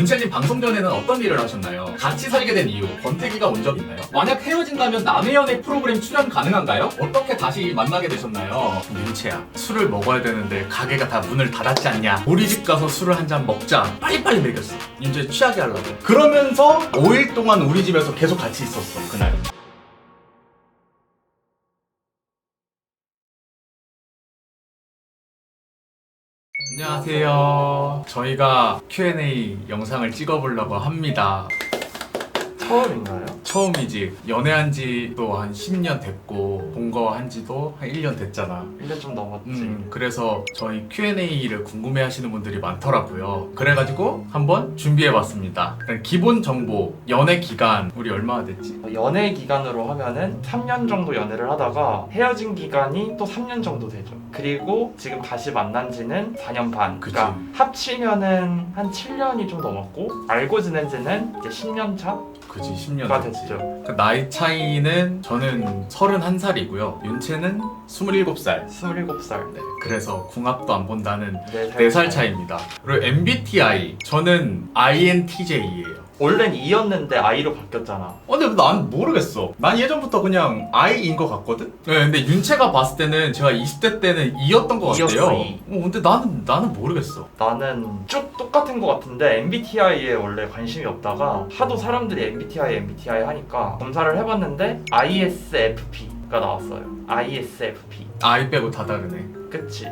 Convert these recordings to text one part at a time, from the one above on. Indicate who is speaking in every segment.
Speaker 1: 윤채님 방송 전에는 어떤 일을 하셨나요? 같이 살게 된 이유, 권태기가 온 적 있나요? 만약 헤어진다면 남의 연애 프로그램 출연 가능한가요? 어떻게 다시 만나게 되셨나요? 윤채야, 술을 먹어야 되는데 가게가 다 문을 닫았지 않냐? 우리 집 가서 술을 한 잔 먹자. 빨리빨리 먹였어. 윤채 취하게 하려고. 그러면서 5일 동안 우리 집에서 계속 같이 있었어, 그날. 안녕하세요. 저희가 Q&A 영상을 찍어보려고 합니다.
Speaker 2: 처음인가요?
Speaker 1: 처음이지. 연애한 지도 한 10년 됐고 본 거 한 지도 한 1년 됐잖아.
Speaker 2: 1년 좀 넘었지.
Speaker 1: 그래서 저희 Q&A를 궁금해 하시는 분들이 많더라고요. 그래가지고 한번 준비해봤습니다. 기본 정보, 연애 기간 우리 얼마나 됐지?
Speaker 2: 연애 기간으로 하면은 3년 정도 연애를 하다가 헤어진 기간이 또 3년 정도 되죠. 그리고 지금 다시 만난 지는 4년 반.
Speaker 1: 그치.
Speaker 2: 그러니까 합치면은 한 7년이 좀 넘었고 알고 지낸 지는 이제 10년 차가
Speaker 1: 그지, 10년 됐지.
Speaker 2: 됐죠.
Speaker 1: 그 나이 차이는 저는 31살이고요. 윤채는 27살.
Speaker 2: 27살.
Speaker 1: 네, 그래서 궁합도 안 본다는
Speaker 2: 4살
Speaker 1: 4살 차이입니다. 그리고 MBTI 저는 INTJ예요.
Speaker 2: 원래는 E였는데 I로 바뀌었잖아.
Speaker 1: 근데 난 모르겠어. 난 예전부터 그냥 I인 것 같거든? 네, 근데 윤채가 봤을 때는 제가 20대 때는 E였던 것 같아요.
Speaker 2: E였어, E.
Speaker 1: 근데 나는 모르겠어.
Speaker 2: 나는 쭉 똑같은 것 같은데 MBTI에 원래 관심이 없다가 하도 사람들이 MBTI 하니까 검사를 해봤는데 ISFP가 나왔어요. ISFP.
Speaker 1: I 빼고 다 다르네.
Speaker 2: 그치?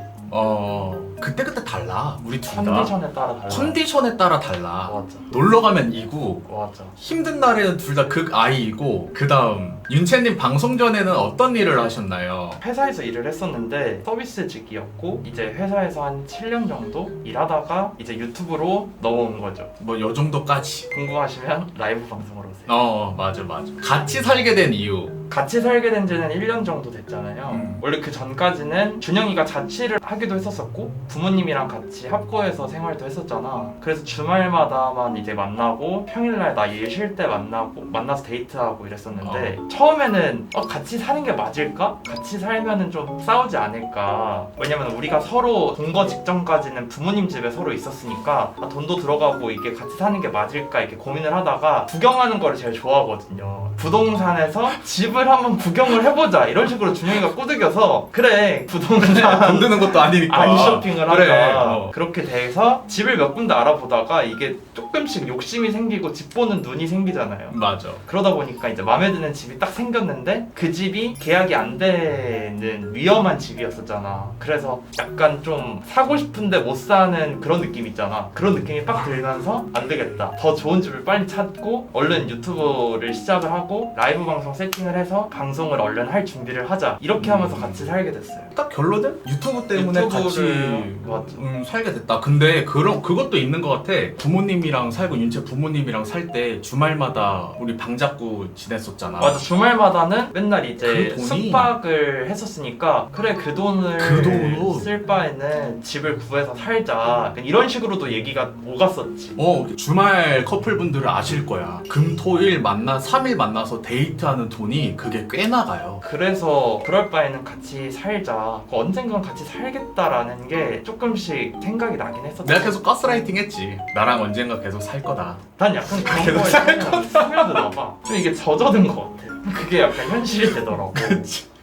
Speaker 1: 그때그때 달라. 우리 둘 다.
Speaker 2: 컨디션에 따라 달라.
Speaker 1: 컨디션에 따라 달라.
Speaker 2: 맞아.
Speaker 1: 놀러 가면 E고,
Speaker 2: 맞아.
Speaker 1: 힘든 날에는 둘 다 극 I이고, 그 다음 윤채님 방송 전에는 어떤 일을 하셨나요?
Speaker 2: 회사에서 일을 했었는데 서비스직이었고 이제 회사에서 한 7년 정도 일하다가 이제 유튜브로 넘어온 거죠.
Speaker 1: 뭐 요 정도까지.
Speaker 2: 궁금하시면 라이브 방송으로 오세요.
Speaker 1: 맞아. 같이 살게 된 이유.
Speaker 2: 같이 살게 된 지는 1년 정도 됐잖아요. 원래 그 전까지는 준영이가 자취를 하기도 했었었고 부모님이랑 같이 합고해서 생활도 했었잖아. 그래서 주말마다만 이제 만나고 평일날 나 일 쉴 때 만나서 데이트하고 이랬었는데 처음에는 같이 사는 게 맞을까? 같이 살면은 좀 싸우지 않을까? 왜냐면 우리가 서로 동거 직전까지는 부모님 집에 서로 있었으니까 돈도 들어가고 이게 같이 사는 게 맞을까? 이렇게 고민을 하다가 구경하는 거를 제일 좋아하거든요. 부동산에서 집을 한번 구경을 해보자 이런 식으로 준영이가 꼬드겨서 그래 부동산
Speaker 1: 돈 드는 것도 아니니까.
Speaker 2: 안 쇼핑을
Speaker 1: 그래.
Speaker 2: 하자. 그렇게 돼서 집을 몇 군데 알아보다가 이게 조금씩 욕심이 생기고 집 보는 눈이 생기잖아요.
Speaker 1: 맞아.
Speaker 2: 그러다 보니까 이제 마음에 드는 집이 딱 생겼는데 그 집이 계약이 안 되는 위험한 집이었었잖아. 그래서 약간 좀 사고 싶은데 못 사는 그런 느낌 있잖아. 그런 느낌이 딱 들면서 안 되겠다. 더 좋은 집을 빨리 찾고 얼른 유튜브를 시작을 하고 라이브 방송 세팅을 해서 방송을 얼른 할 준비를 하자. 이렇게 하면서 같이 살게 됐어요.
Speaker 1: 딱 결론은 유튜브 때문에
Speaker 2: 유튜브를-
Speaker 1: 같이
Speaker 2: 맞아.
Speaker 1: 살게 됐다. 근데 그것도 있는 것 같아. 부모님이랑 살고 윤채 부모님이랑 살 때 주말마다 우리 방 잡고 지냈었잖아.
Speaker 2: 맞아. 주말마다는 맨날 이제
Speaker 1: 그 돈이-
Speaker 2: 숙박을 했었으니까 그래 그 돈을
Speaker 1: 그 돈으로-
Speaker 2: 쓸 바에는 집을 구해서 살자. 이런 식으로도 얘기가 오갔었지.
Speaker 1: 주말 커플분들은 아실 거야. 금토일 3일 만나서 데이트하는 돈이 그게 꽤 나가요.
Speaker 2: 그래서 그럴 바에는 같이 살자. 언젠간 같이 살겠다라는 게 조금씩 생각이 나긴 했었어.
Speaker 1: 내가 계속 가스라이팅 했지. 나랑 언젠가 계속 살 거다.
Speaker 2: 난 약간 그런
Speaker 1: 계속
Speaker 2: 거에
Speaker 1: 살
Speaker 2: 스며들어 봐. 좀 이게 젖어든 것 같아. 그게 약간 현실이 되더라고.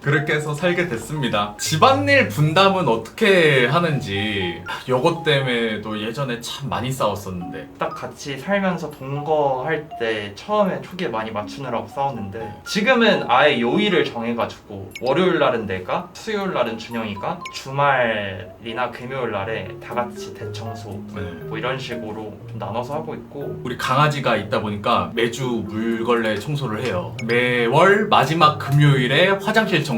Speaker 1: 그렇게 해서 살게 됐습니다. 집안일 분담은 어떻게 하는지 요것 때문에도 예전에 참 많이 싸웠었는데.
Speaker 2: 딱 같이 살면서 동거할 때 처음에 초기에 많이 맞추느라고 싸웠는데 지금은 아예 요일을 정해가지고 월요일 날은 내가, 수요일 날은 준영이가, 주말이나 금요일 날에 다 같이 대청소 뭐 이런 식으로 좀 나눠서 하고 있고.
Speaker 1: 우리 강아지가 있다 보니까 매주 물걸레 청소를 해요. 매월 마지막 금요일에 화장실 청소.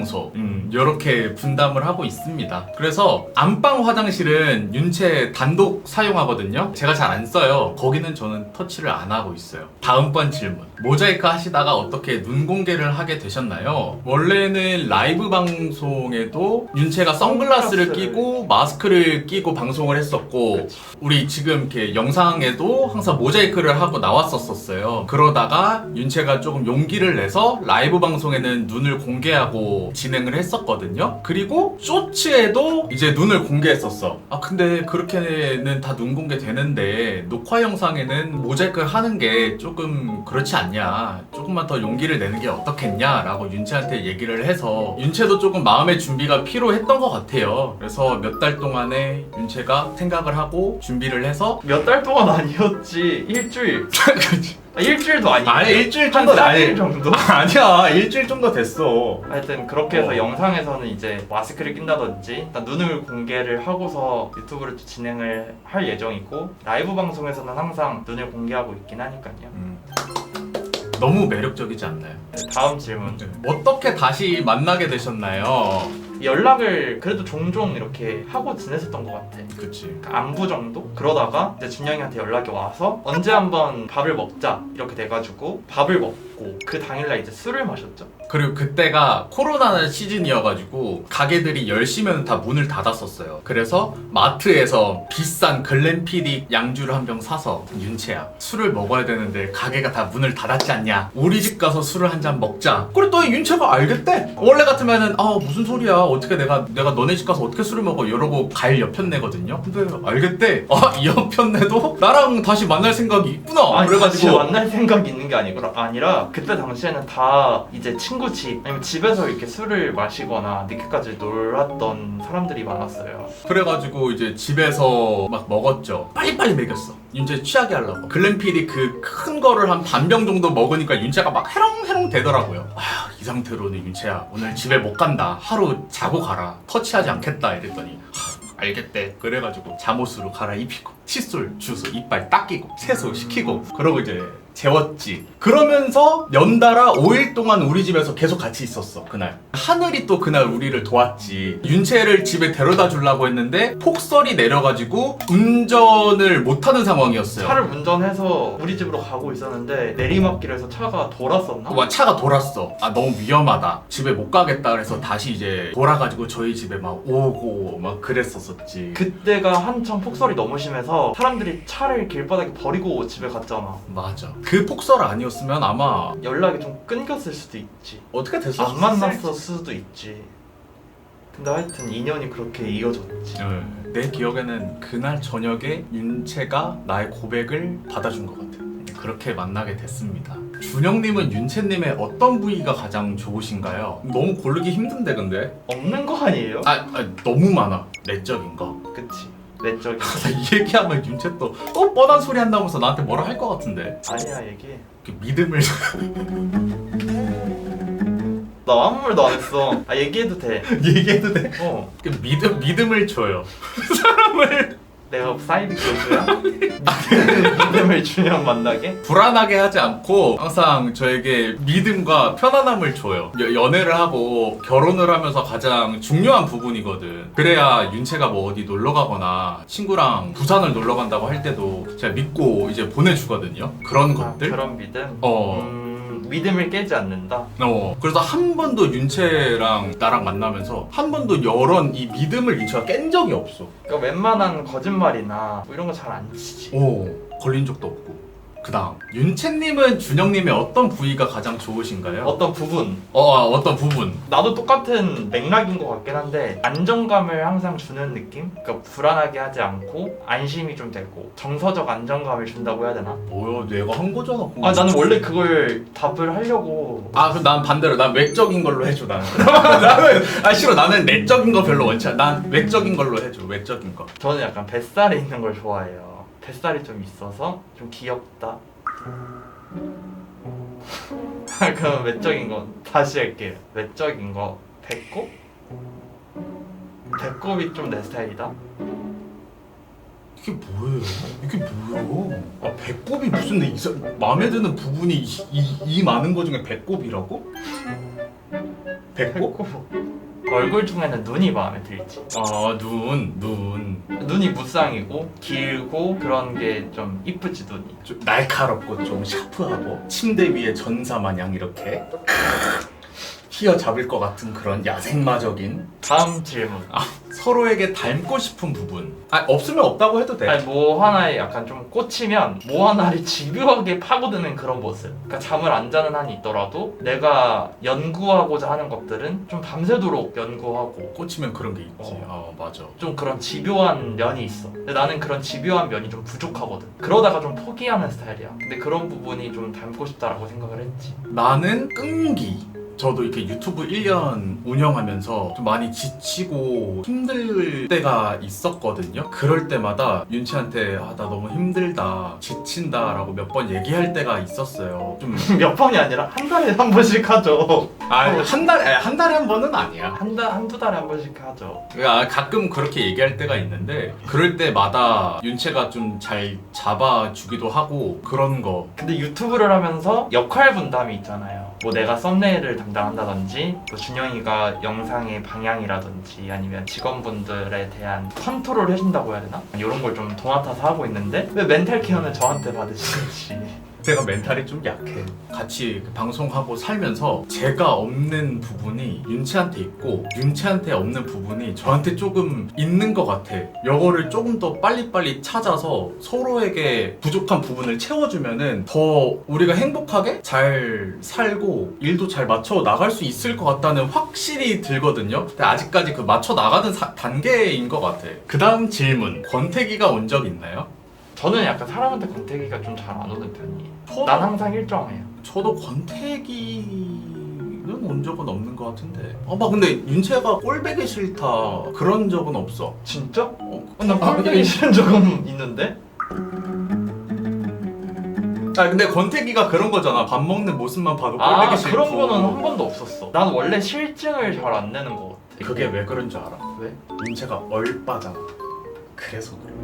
Speaker 1: 이렇게 분담을 하고 있습니다. 그래서 안방 화장실은 윤채 단독 사용하거든요. 제가 잘 안 써요. 거기는 저는 터치를 안 하고 있어요. 다음번 질문. 모자이크 하시다가 어떻게 눈 공개를 하게 되셨나요? 원래는 라이브 방송에도 윤채가 선글라스를 끼고 마스크를 끼고 방송을 했었고, 우리 지금 이렇게 영상에도 항상 모자이크를 하고 나왔었어요. 그러다가 윤채가 조금 용기를 내서 라이브 방송에는 눈을 공개하고 하고 진행을 했었거든요. 그리고 쇼츠에도 이제 눈을 공개했었어. 아 근데 그렇게는 다 눈 공개 되는데 녹화 영상에는 모자이크 하는 게 조금 그렇지 않냐, 조금만 더 용기를 내는 게 어떻겠냐 라고 윤채한테 얘기를 해서 윤채도 조금 마음의 준비가 필요했던 것 같아요. 그래서 몇 달 동안에 윤채가 생각을 하고 준비를 해서
Speaker 2: 몇 달 동안 아니었지. 일주일. 일주일도 아니고.
Speaker 1: 아니 일주일
Speaker 2: 한
Speaker 1: 정도
Speaker 2: 4일 정도?
Speaker 1: 아니야 일주일 정도 됐어.
Speaker 2: 하여튼 그렇게 해서 영상에서는 이제 마스크를 낀다든지 일단 눈을 공개를 하고서 유튜브를 또 진행을 할 예정이고, 라이브 방송에서는 항상 눈을 공개하고 있긴 하니까요.
Speaker 1: 너무 매력적이지 않나요?
Speaker 2: 다음 질문.
Speaker 1: 어떻게 다시 만나게 되셨나요?
Speaker 2: 연락을 그래도 종종 이렇게 하고 지냈었던 것 같아.
Speaker 1: 그치.
Speaker 2: 그러니까 안부 정도? 그러다가 이제 준영이한테 연락이 와서 언제 한번 밥을 먹자 이렇게 돼가지고 밥을 먹고 그 당일날 이제 술을 마셨죠.
Speaker 1: 그리고 그때가 코로나 시즌이어가지고 가게들이 10시면 다 문을 닫았었어요. 그래서 마트에서 비싼 글렌피딕 양주를 한 병 사서 윤채야 술을 먹어야 되는데 가게가 다 문을 닫았지 않냐, 우리 집 가서 술을 한 잔 먹자. 그랬더니 윤채가 알겠대. 원래 같으면은 무슨 소리야, 어떻게 내가 너네 집 가서 어떻게 술을 먹어 이러고 갈 옆편네거든요. 근데 알겠대. 이 옆편네도 나랑 다시 만날 생각이 있구나.
Speaker 2: 아니,
Speaker 1: 그래가지고
Speaker 2: 같이 만날 생각이 있는 게 아니라 그때 당시에는 다 이제 친구 집 아니면 집에서 이렇게 술을 마시거나 늦게까지 놀았던 사람들이 많았어요.
Speaker 1: 그래가지고 이제 집에서 막 먹었죠. 빨리빨리 먹였어. 윤채 취하게 하려고. 글렌피디 그 큰 거를 한 반병 정도 먹으니까 윤채가 막 해롱해롱 되더라고요. 이 상태로는 윤채야 오늘 집에 못 간다. 하루 자고 가라. 터치하지 않겠다 이랬더니 알겠대. 그래가지고 잠옷으로 갈아입히고 칫솔, 주스, 이빨 닦이고 세수 시키고 그러고 이제 재웠지. 그러면서 연달아 5일 동안 우리 집에서 계속 같이 있었어. 그날 하늘이 또 그날 우리를 도왔지. 윤채를 집에 데려다 주려고 했는데 폭설이 내려가지고 운전을 못하는 상황이었어요.
Speaker 2: 차를 운전해서 우리 집으로 가고 있었는데 내리막길에서 차가 돌았었나?
Speaker 1: 차가 돌았어. 너무 위험하다, 집에 못 가겠다. 그래서 다시 이제 돌아가지고 저희 집에 막 오고 막 그랬었었지.
Speaker 2: 그때가 한창 폭설이 너무 심해서 사람들이 차를 길바닥에 버리고 집에 갔잖아.
Speaker 1: 맞아. 그 폭설 아니었으면 아마
Speaker 2: 연락이 좀 끊겼을 수도 있지.
Speaker 1: 어떻게 됐어?
Speaker 2: 안 만났을 수도 있지. 근데 하여튼 인연이 그렇게 이어졌지.
Speaker 1: 내 기억에는 그날 저녁에 윤채가 나의 고백을 받아준 것 같아. 그렇게 만나게 됐습니다. 준영님은 윤채님의 어떤 부위가 가장 좋으신가요? 너무 고르기 힘든데 근데?
Speaker 2: 없는 거 아니에요?
Speaker 1: 너무 많아. 내적인 거.
Speaker 2: 그치. 내적인 거.
Speaker 1: 이 얘기하면 윤채 또 뻔한 소리 한다면서 나한테 뭐라 할 것 같은데.
Speaker 2: 아니야, 얘기해.
Speaker 1: 믿음을
Speaker 2: 나 아무 말도 안 했어. 얘기해도 돼.
Speaker 1: 얘기해도 돼? 믿음을 줘요. 사람을
Speaker 2: 내가 사이드 교수야? 믿음을 주면 만나게?
Speaker 1: 불안하게 하지 않고 항상 저에게 믿음과 편안함을 줘요. 연애를 하고 결혼을 하면서 가장 중요한 부분이거든. 그래야 윤채가 뭐 어디 놀러 가거나 친구랑 부산을 놀러 간다고 할 때도 제가 믿고 이제 보내주거든요. 그런 것들.
Speaker 2: 그런 믿음? 믿음을 깨지 않는다?
Speaker 1: 그래서 한 번도 윤채랑 나랑 만나면서 한 번도 이 믿음을 윤채가 깬 적이 없어.
Speaker 2: 그러니까 웬만한 거짓말이나 뭐 이런 거 잘 안 치지.
Speaker 1: 걸린 적도 없고. 그 다음 윤채님은 준영님의 어떤 부위가 가장 좋으신가요?
Speaker 2: 어떤 부분?
Speaker 1: 어떤 부분?
Speaker 2: 나도 똑같은 맥락인 것 같긴 한데 안정감을 항상 주는 느낌? 그러니까 불안하게 하지 않고 안심이 좀 되고 정서적 안정감을 준다고 해야 되나?
Speaker 1: 뭐야 내가 한 거잖아.
Speaker 2: 나는 원래 그걸 답을 하려고.
Speaker 1: 그럼 난 반대로 난 외적인 걸로 해줘. 나는 싫어. 나는 내적인 거 별로 원치 않아. 난 외적인 걸로 해줘. 외적인 거.
Speaker 2: 저는 약간 뱃살이 있는 걸 좋아해요. 뱃살이 좀 있어서 좀 귀엽다. 그럼 외적인 거 다시 할게요. 외적인 거 배꼽? 배꼽이 좀 내 스타일이다.
Speaker 1: 이게 뭐예요? 이게 뭐야? 배꼽이 무슨 마음에 드는 부분이 이 많은 거 중에 배꼽이라고? 배꼽?
Speaker 2: 얼굴 중에는 눈이 마음에 들지. 눈이 무쌍이고 길고 그런 게 좀 이쁘지. 눈이
Speaker 1: 좀 날카롭고 좀 샤프하고 침대 위에 전사 마냥 이렇게 휘어잡을 것 같은 그런 야생마적인.
Speaker 2: 다음 질문.
Speaker 1: 서로에게 닮고 싶은 부분. 없으면 없다고 해도 돼.
Speaker 2: 아니 뭐 하나에 약간 좀 꽂히면 뭐 하나를 집요하게 파고드는 그런 모습. 그러니까 잠을 안 자는 한이 있더라도 내가 연구하고자 하는 것들은 좀 밤새도록 연구하고
Speaker 1: 꽂히면 그런 게 있지. 맞아.
Speaker 2: 좀 그런 집요한 면이 있어. 근데 나는 그런 집요한 면이 좀 부족하거든. 그러다가 좀 포기하는 스타일이야. 근데 그런 부분이 좀 닮고 싶다라고 생각을 했지.
Speaker 1: 나는 끈기. 저도 이렇게 유튜브 1년 운영하면서 좀 많이 지치고 힘들 때가 있었거든요. 그럴 때마다 윤치한테 나 너무 힘들다, 지친다 라고 몇 번 얘기할 때가 있었어요. 좀
Speaker 2: 몇 번이 아니라 한 달에 한 번씩 하죠.
Speaker 1: 한 달에 한 번은 아니야.
Speaker 2: 한두 달에 한 번씩 하죠.
Speaker 1: 가끔 그렇게 얘기할 때가 있는데 그럴 때마다 윤채가 좀 잘 잡아주기도 하고 그런 거.
Speaker 2: 근데 유튜브를 하면서 역할 분담이 있잖아요. 뭐 내가 썸네일을 담당한다든지 또 준영이가 영상의 방향이라든지 아니면 직원분들에 대한 컨트롤을 해준다고 해야 되나? 이런 걸 좀 도맡아서 하고 있는데 왜 멘탈 케어는 저한테 받으시는지.
Speaker 1: 제가 멘탈이 좀 약해. 같이 방송하고 살면서 제가 없는 부분이 윤채한테 있고 윤채한테 없는 부분이 저한테 조금 있는 것 같아. 이거를 조금 더 빨리빨리 찾아서 서로에게 부족한 부분을 채워주면은 더 우리가 행복하게 잘 살고 일도 잘 맞춰 나갈 수 있을 것 같다는 확실히 들거든요. 근데 아직까지 그 맞춰 나가는 단계인 것 같아. 그 다음 질문. 권태기가 온 적 있나요?
Speaker 2: 저는 약간 사람한테 권태기가 좀 잘 안 오는 편이에요. 난 항상 일정해요.
Speaker 1: 저도 권태기는 온 적은 없는 것 같은데. 막 근데 윤채가 꼴배기 싫다 그런 적은 없어.
Speaker 2: 진짜? 난 꼴보기 싫은 적은 있는데?
Speaker 1: 근데 권태기가 그런 거잖아. 밥 먹는 모습만 봐도 꼴배기 싫고.
Speaker 2: 그런 거는 한 번도 없었어. 난 원래 실증을 잘 안 내는 것 같아.
Speaker 1: 그게 왜 그런 줄 알아?
Speaker 2: 왜?
Speaker 1: 윤채가 얼빠잖아. 그래서 그래.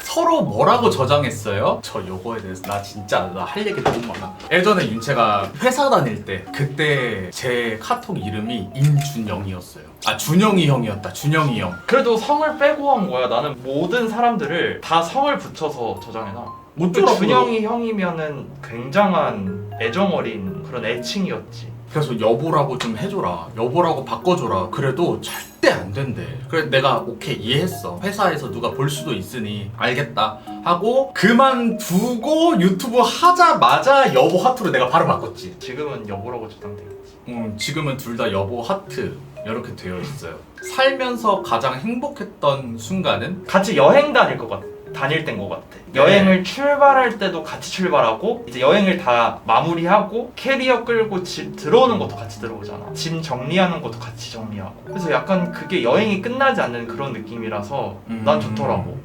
Speaker 1: 서로 뭐라고 저장했어요? 저 요거에 대해서 나 진짜 나 할 얘기 너무 많아. 예전에 윤채가 회사 다닐 때 그때 제 카톡 이름이 임준영이었어요. 준영이 형이었다. 준영이 형.
Speaker 2: 그래도 성을 빼고 한 거야. 나는 모든 사람들을 다 성을 붙여서 저장해놔.
Speaker 1: 어쩌라고요?
Speaker 2: 준영이 형이면은 굉장한 애정어린 그런 애칭이었지.
Speaker 1: 그래서 여보라고 좀 해줘라. 여보라고 바꿔줘라. 그래도 절대 안 된대. 그래 내가 오케이 이해했어. 회사에서 누가 볼 수도 있으니 알겠다 하고 그만두고 유튜브 하자마자 여보 하트로 내가 바로 바꿨지.
Speaker 2: 지금은 여보라고 저장되겠지.
Speaker 1: 지금은 둘 다 여보 하트 이렇게 되어 있어요. 살면서 가장 행복했던 순간은?
Speaker 2: 같이 여행 다닐 것 같아. 다닐 땐 것 같아. 여행을 출발할 때도 같이 출발하고 이제 여행을 다 마무리하고 캐리어 끌고 집 들어오는 것도 같이 들어오잖아. 짐 정리하는 것도 같이 정리하고. 그래서 약간 그게 여행이 끝나지 않는 그런 느낌이라서 난 좋더라고.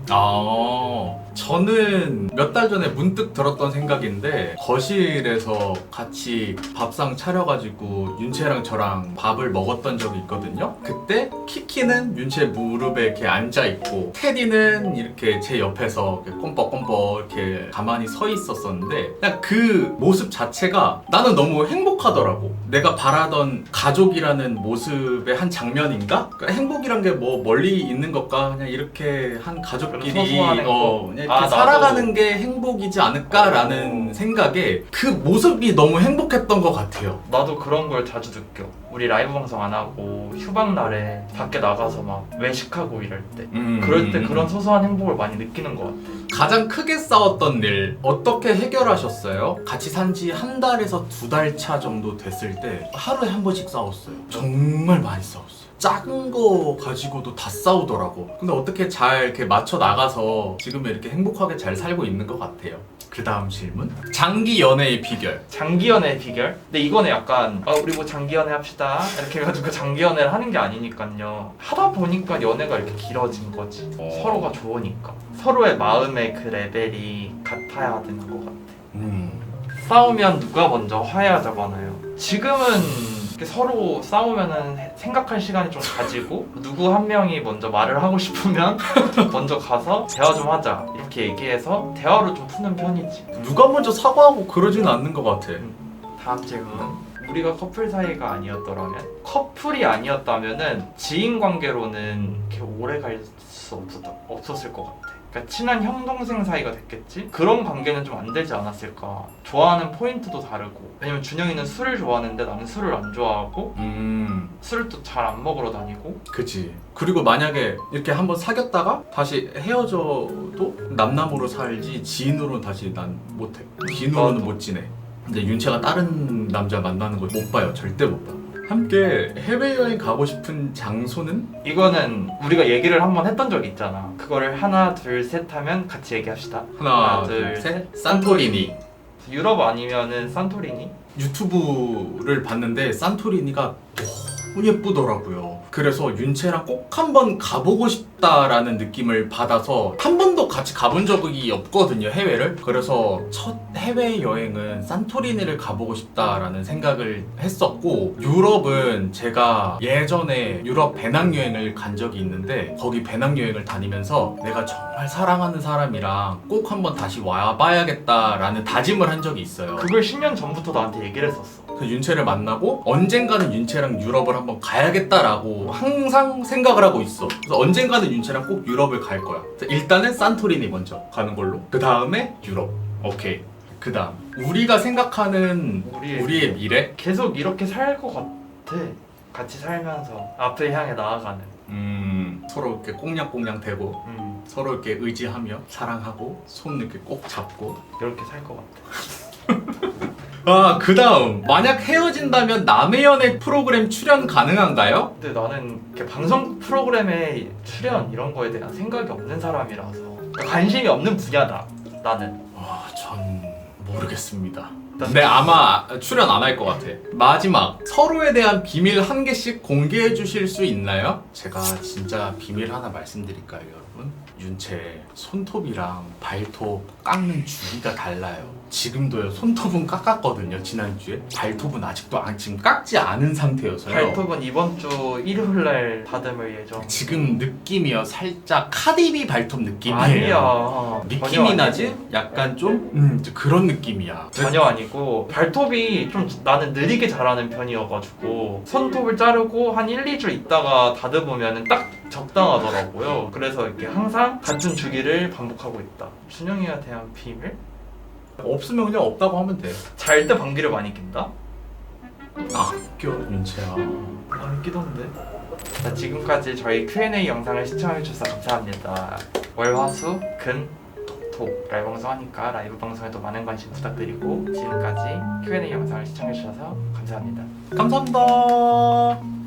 Speaker 1: 저는 몇 달 전에 문득 들었던 생각인데 거실에서 같이 밥상 차려가지고 윤채랑 저랑 밥을 먹었던 적이 있거든요. 그때 키키는 윤채 무릎에 이렇게 앉아있고 테디는 이렇게 제 옆에서 이렇게 껌뻑껌뻑 이렇게 가만히 서 있었었는데 그냥 그 모습 자체가 나는 너무 행복하더라고. 내가 바라던 가족이라는 모습의 한 장면인가? 그러니까 행복이란 게 뭐 멀리 있는 것과 그냥 이렇게 한 가족끼리
Speaker 2: 소소한 행복.
Speaker 1: 그냥 이렇게 살아가는 게 행복이지 않을까라는 생각에 그 모습이 너무 행복했던 것 같아요.
Speaker 2: 나도 그런 걸 자주 느껴. 우리 라이브 방송 안 하고 휴방 날에 밖에 나가서 막 외식하고 이럴 때 그럴 때 그런 소소한 행복을 많이 느끼는 것 같아.
Speaker 1: 가장 크게 싸웠던 일 어떻게 해결하셨어요? 같이 산 지 한 달에서 2달 차 정도 됐을 때 하루에 한 번씩 싸웠어요. 정말 많이 싸웠어요. 작은 거 가지고도 다 싸우더라고. 근데 어떻게 잘 이렇게 맞춰 나가서 지금 이렇게 행복하게 잘 살고 있는 것 같아요. 그 다음 질문. 장기 연애의 비결.
Speaker 2: 장기 연애의 비결? 근데 이거는 약간 우리 뭐 장기 연애 합시다 이렇게 해가지고 장기 연애를 하는 게 아니니까요. 하다 보니까 연애가 이렇게 길어진 거지. 서로가 좋으니까. 서로의 마음의 그 레벨이 같아야 되는 것 같아. 싸우면 누가 먼저 화해하자고 하나요? 지금은 이렇게 서로 싸우면은 생각할 시간이 좀 가지고 누구 한 명이 먼저 말을 하고 싶으면 먼저 가서 대화 좀 하자 이렇게 얘기해서 대화로 좀 푸는 편이지.
Speaker 1: 누가 먼저 사과하고 그러지는 않는 것 같아.
Speaker 2: 다음 질문. 우리가 커플 사이가 아니었더라면? 커플이 아니었다면은 지인 관계로는 이렇게 오래 갈 수 없었을 것 같아. 그러니까 친한 형 동생 사이가 됐겠지? 그런 관계는 좀 안 되지 않았을까. 좋아하는 포인트도 다르고. 왜냐면 준영이는 술을 좋아하는데 나는 술을 안 좋아하고 술을 또 잘 안 먹으러 다니고.
Speaker 1: 그치. 그리고 만약에 이렇게 한번 사귀었다가 다시 헤어져도 남남으로 살지 지인으로는 다시 난 못해. 지인으로는
Speaker 2: 나도.
Speaker 1: 못 지내. 근데 윤채가 다른 남자 만나는 거 못 봐요. 절대 못 봐. 함께 해외여행 가고 싶은 장소는?
Speaker 2: 이거는 우리가 얘기를 한번 했던 적이 있잖아. 그거를 하나 둘 셋 하면 같이 얘기합시다.
Speaker 1: 하나,
Speaker 2: 둘,
Speaker 1: 둘,
Speaker 2: 셋.
Speaker 1: 셋. 산토리니.
Speaker 2: 유럽 아니면은 산토리니?
Speaker 1: 유튜브를 봤는데 산토리니가 너무 예쁘더라고요. 그래서 윤채랑 꼭 한번 가보고 싶다라는 느낌을 받아서 한 번도 같이 가본 적이 없거든요, 해외를. 그래서 첫 해외 여행은 산토리니를 가보고 싶다라는 생각을 했었고, 유럽은 제가 예전에 유럽 배낭여행을 간 적이 있는데 거기 배낭여행을 다니면서 내가 정말 사랑하는 사람이랑 꼭 한번 다시 와봐야겠다라는 다짐을 한 적이 있어요.
Speaker 2: 그걸 10년 전부터 나한테 얘기를 했었어.
Speaker 1: 그 윤채를 만나고 언젠가는 윤채랑 유럽을 한번 가야겠다라고 항상 생각을 하고 있어. 그래서 언젠가는 윤채랑 꼭 유럽을 갈 거야. 그래서 일단은 산토리니 먼저 가는 걸로. 그 다음에 유럽. 오케이. 그 다음 우리가 생각하는 우리의 미래?
Speaker 2: 계속 이렇게 살 것 같아. 같이 살면서 앞을 향해 나아가는.
Speaker 1: 서로 이렇게 꽁냥꽁냥 대고 서로 이렇게 의지하며 사랑하고 손 이렇게 꼭 잡고.
Speaker 2: 이렇게 살 것 같아.
Speaker 1: 아, 그 다음 만약 헤어진다면 남의 연애 프로그램 출연 가능한가요?
Speaker 2: 근데 나는 이렇게 방송 프로그램에 출연 이런 거에 대한 생각이 없는 사람이라서 관심이 없는 분야다. 나는.
Speaker 1: 전 모르겠습니다. 근데 아마 출연 안 할 것 같아. 마지막 서로에 대한 비밀 한 개씩 공개해 주실 수 있나요? 제가 진짜 비밀 하나 말씀드릴까요, 여러분? 윤채 손톱이랑 발톱 깎는 주기가 달라요. 지금도요. 손톱은 깎았거든요, 지난주에. 발톱은 아직도 지금 깎지 않은 상태여서요.
Speaker 2: 발톱은 이번 주 일요일날 다듬을 예정.
Speaker 1: 지금 느낌이요, 살짝 카디비 발톱 느낌이에요.
Speaker 2: 아니야.
Speaker 1: 니키
Speaker 2: 전혀
Speaker 1: 미나지?
Speaker 2: 아니고.
Speaker 1: 약간 좀 그런 느낌이야.
Speaker 2: 전혀 아니고 발톱이 좀 나는 느리게 자라는 편이어가지고 손톱을 자르고 한 1, 2주 있다가 다듬으면 딱 적당하더라고요. 그래서 이렇게 항상 같은 주기를 반복하고 있다. 준영이에 대한 비밀?
Speaker 1: 없으면 그냥 없다고 하면 돼.
Speaker 2: 잘 때 방귀를 많이 낀다?
Speaker 1: 아껴 윤채야.
Speaker 2: 많이 끼던데. 자, 지금까지 저희 Q&A 영상을 시청해주셔서 감사합니다. 월, 화, 수, 금, 토 라이브 방송하니까 라이브 방송에도 많은 관심 부탁드리고 지금까지 Q&A 영상을 시청해주셔서 감사합니다.
Speaker 1: 감사합니다.